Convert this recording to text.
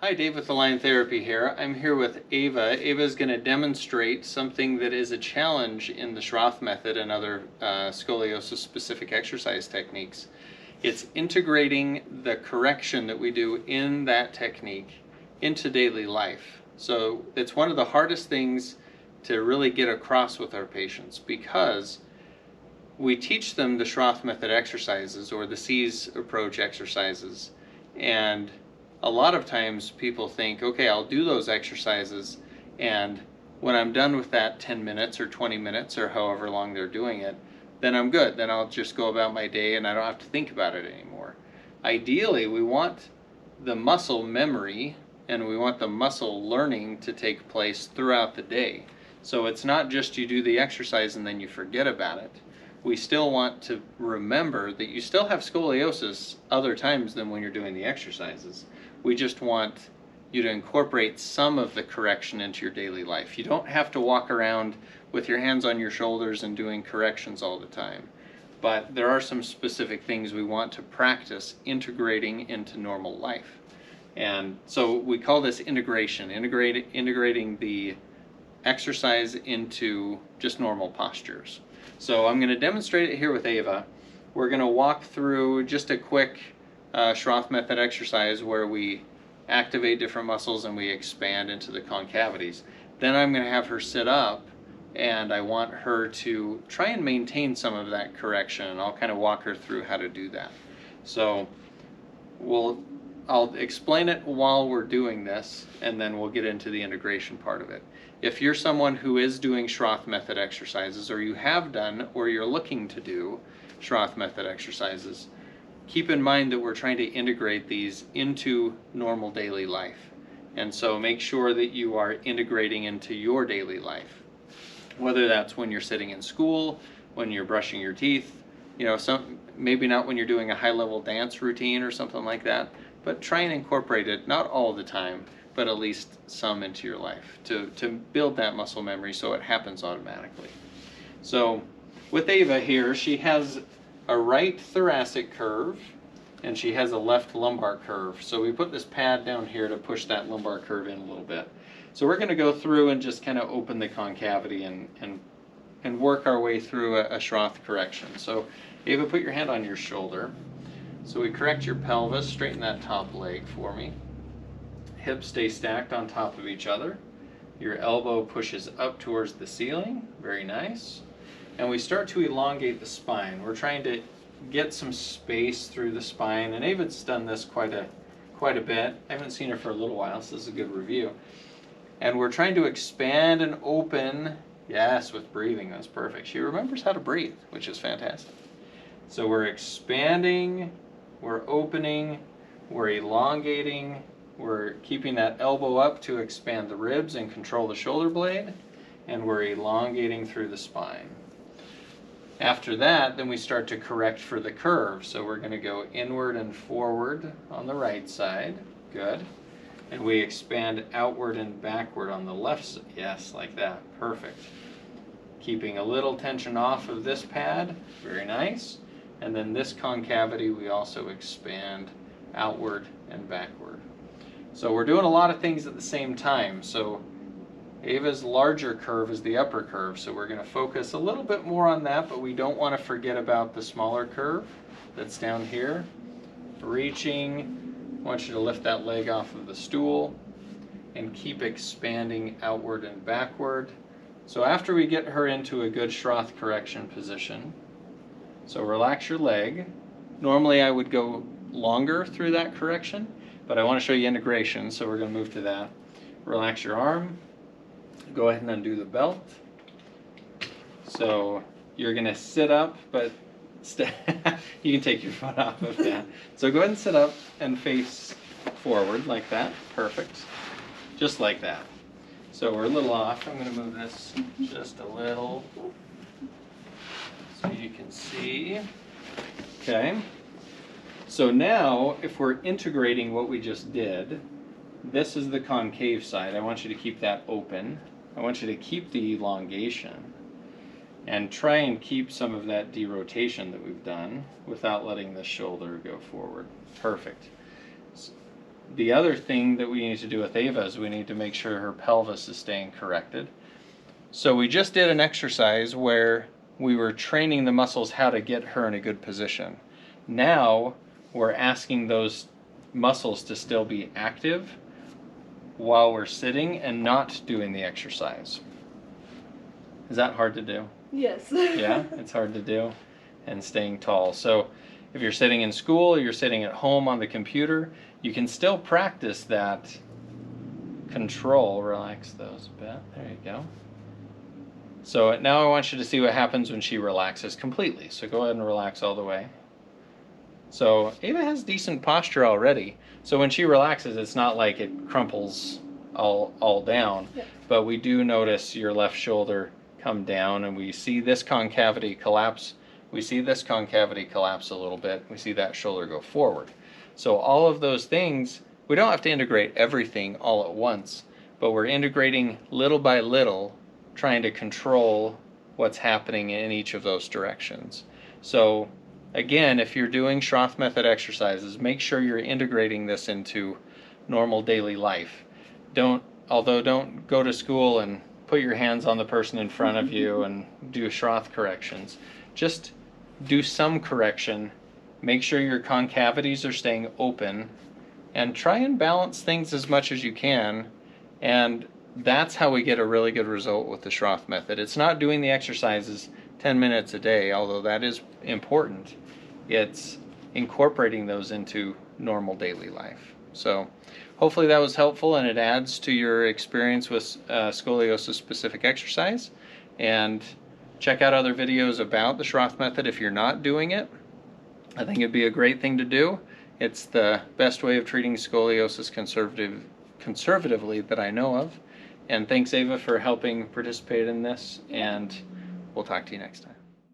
Hi, Dave with Align Therapy here. I'm here with Ava. Ava is going to demonstrate something that is a challenge in the Schroth Method and other scoliosis-specific exercise techniques. It's integrating the correction that we do in that technique into daily life. So it's one of the hardest things to really get across with our patients because we teach them the Schroth Method exercises or the C's approach exercises, and a lot of times people think, okay, I'll do those exercises, and when I'm done with that 10 minutes or 20 minutes or however long they're doing it, then I'm good. Then I'll just go about my day and I don't have to think about it anymore. Ideally, we want the muscle memory and we want the muscle learning to take place throughout the day. So it's not just you do the exercise and then you forget about it. We still want to remember that you still have scoliosis other times than when you're doing the exercises. We just want you to incorporate some of the correction into your daily life. You don't have to walk around with your hands on your shoulders and doing corrections all the time. But there are some specific things we want to practice integrating into normal life. And so we call this integration, integrating the exercise into just normal postures. So I'm going to demonstrate it here with Ava. We're going to walk through just a quick Schroth Method exercise where we activate different muscles and we expand into the concavities. Then I'm going to have her sit up and I want her to try and maintain some of that correction, and I'll kind of walk her through how to do that. So I'll explain it while we're doing this, and then we'll get into the integration part of it. If you're someone who is doing Schroth Method exercises, or you have done, or you're looking to do Schroth Method exercises, keep in mind that we're trying to integrate these into normal daily life. And so make sure that you are integrating into your daily life. Whether that's when you're sitting in school, when you're brushing your teeth, maybe not when you're doing a high-level dance routine or something like that, but try and incorporate it, not all the time, but at least some into your life to build that muscle memory so it happens automatically. So with Ava here, she has a right thoracic curve and she has a left lumbar curve. So we put this pad down here to push that lumbar curve in a little bit. So we're going to go through and just kind of open the concavity and work our way through a Schroth correction. So Ava, put your hand on your shoulder. So we correct your pelvis, straighten that top leg for me. Hips stay stacked on top of each other. Your elbow pushes up towards the ceiling, very nice. And we start to elongate the spine. We're trying to get some space through the spine, and Ava's done this quite a bit. I haven't seen her for a little while, so this is a good review. And we're trying to expand and open, yes, with breathing, that's perfect. She remembers how to breathe, which is fantastic. So we're expanding, we're opening, we're elongating, we're keeping that elbow up to expand the ribs and control the shoulder blade, and we're elongating through the spine. After that, then we start to correct for the curve. So we're going to go inward and forward on the right side. Good. And we expand outward and backward on the left side. Yes, like that. Perfect. Keeping a little tension off of this pad. Very nice. And then this concavity we also expand outward and backward. So we're doing a lot of things at the same time. So Ava's larger curve is the upper curve, so we're going to focus a little bit more on that, but we don't want to forget about the smaller curve that's down here. Reaching, I want you to lift that leg off of the stool and keep expanding outward and backward. So after we get her into a good Schroth correction position, so relax your leg. Normally I would go longer through that correction, but I want to show you integration, so we're going to move to that. Relax your arm. Go ahead and undo the belt. So you're going to sit up, but you can take your foot off of that. So go ahead and sit up and face forward like that. Perfect. Just like that. So we're a little off. I'm going to move this just a little so you can see. Okay. So now, if we're integrating what we just did, this is the concave side. I want you to keep that open. I want you to keep the elongation and try and keep some of that derotation that we've done without letting the shoulder go forward. Perfect. the other thing that we need to do with Ava is we need to make sure her pelvis is staying corrected. So we just did an exercise where we were training the muscles how to get her in a good position. Now we're asking those muscles to still be active while we're sitting and not doing the exercise. Is that hard to do? Yes. Yeah, it's hard to do. And staying tall. So if you're sitting in school or you're sitting at home on the computer, you can still practice that control. Relax those a bit. There you go. So now I want you to see what happens when she relaxes completely. So go ahead and relax all the way. So Ava has decent posture already. So when she relaxes, it's not like it crumples all down. Yep. But we do notice your left shoulder come down, and we see this concavity collapse. We see this concavity collapse a little bit. We see that shoulder go forward. So all of those things, we don't have to integrate everything all at once, but we're integrating little by little, trying to control what's happening in each of those directions. So again, if you're doing Schroth Method exercises, make sure you're integrating this into normal daily life. Don't go to school and put your hands on the person in front of you and do Schroth corrections. Just do some correction. Make sure your concavities are staying open, and try and balance things as much as you can. And that's how we get a really good result with the Schroth Method. It's not doing the exercises 10 minutes a day, although that is important. It's incorporating those into normal daily life. So hopefully that was helpful, and it adds to your experience with scoliosis specific exercise. And check out other videos about the Schroth Method if you're not doing it. I think it'd be a great thing to do. It's the best way of treating scoliosis conservatively that I know of. And thanks, Ava, for helping participate in this, and we'll talk to you next time.